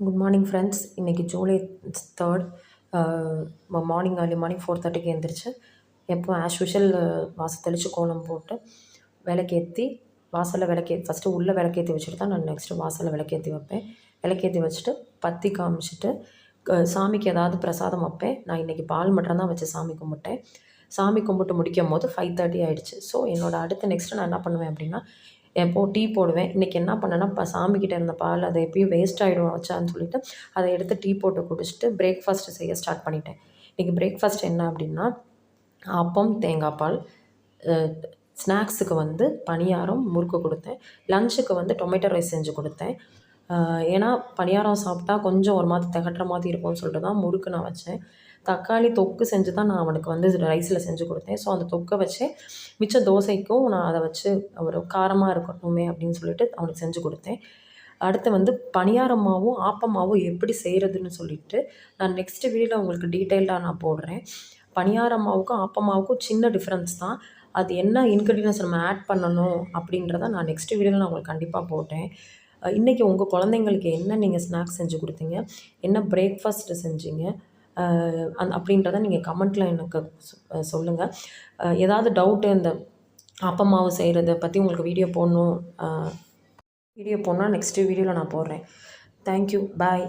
Good morning friends. இன்றைக்கி July 3rd. Morning early morning 4:30க்கு எழுந்திரிச்சு எப்போ ஆஸ் யூஷுவல் வாசல் தெளித்து கோலம் போட்டு விளக்கேற்றி வாசலில் ஃபஸ்ட்டு உள்ளே விளக்கேற்றி வச்சுட்டு தான் நான் நெக்ஸ்ட்டு வாசலில் விளக்கேற்றி வைப்பேன். விளக்கேற்றி வச்சுட்டு பத்தி காமிச்சிட்டு சாமிக்கு ஏதாவது பிரசாதம் வைப்பேன். நான் இன்றைக்கி பால் மட்டும் தான் வச்சு சாமி கும்பிட்டேன். சாமி கும்பிட்டு முடிக்கும் போது 5:30 ஆகிடுச்சு. ஸோ நெக்ஸ்ட்டு நான் என்ன பண்ணுவேன் அப்படின்னா, எப்போது டீ போடுவேன். இன்றைக்கி என்ன பண்ணேன்னா, சாமிக்கிட்ட இருந்த பால் அதை எப்பயும் வேஸ்ட் ஆகிடும் வச்சான்னு சொல்லிவிட்டு அதை எடுத்து டீ போட்டு குடிச்சிட்டு பிரேக்ஃபாஸ்ட்டு செய்ய ஸ்டார்ட் பண்ணிட்டேன். இன்றைக்கி பிரேக்ஃபாஸ்ட் என்ன அப்படின்னா, அப்பம், தேங்காய் பால். ஸ்நாக்ஸுக்கு வந்து பணியாரம், முறுக்கு கொடுத்தேன். லஞ்சுக்கு வந்து டொமேட்டோ ரைஸ் செஞ்சு கொடுத்தேன். ஏன்னா பணியாரம் சாப்பிட்டா கொஞ்சம் ஒரு மாதிரி திகட்டுற மாதிரி இருக்கும்னு சொல்லிட்டு தான் முறுக்கு நான் வச்சேன். தக்காளி தொக்கு செஞ்சு தான் நான் அவனுக்கு வந்து ரைஸில் செஞ்சு கொடுத்தேன். ஸோ அந்த தொக்கை வச்சு மிச்ச தோசைக்கும் நான் அதை வச்சு ஒரு காரமாக இருக்கட்டுமே அப்படின்னு சொல்லிட்டு அவனுக்கு செஞ்சு கொடுத்தேன். அடுத்து வந்து பணியாரமாகவும் ஆப்பமாகவும் எப்படி செய்கிறதுன்னு சொல்லிவிட்டு நான் நெக்ஸ்ட் வீடியோவில் உங்களுக்கு டீட்டெயில்டாக நான் போடுறேன். பணியாரமாவுக்கும் ஆப்பமாவுக்கும் சின்ன டிஃப்ரென்ஸ் தான். அது என்ன இன்க்ரீடியன்ஸ் நம்ம ஆட் பண்ணணும் அப்படின்றத நான் நெக்ஸ்ட் வீடியோவில் நான் உங்களுக்கு கண்டிப்பாக போட்டேன். இன்றைக்கி உங்கள் குழந்தைங்களுக்கு என்ன நீங்கள் ஸ்நாக்ஸ் செஞ்சு கொடுத்தீங்க, என்ன பிரேக்ஃபாஸ்ட்டு செஞ்சீங்க அப்படின்றத நீங்கள் கமெண்ட்டில் எனக்கு சொல்லுங்கள். ஏதாவது டவுட்டு இந்த ஆப்பமாவு செய்கிறத பற்றி உங்களுக்கு வீடியோ போடணும் நெக்ஸ்ட்டு வீடியோவில் நான் போடுறேன். தேங்க்யூ. பாய்.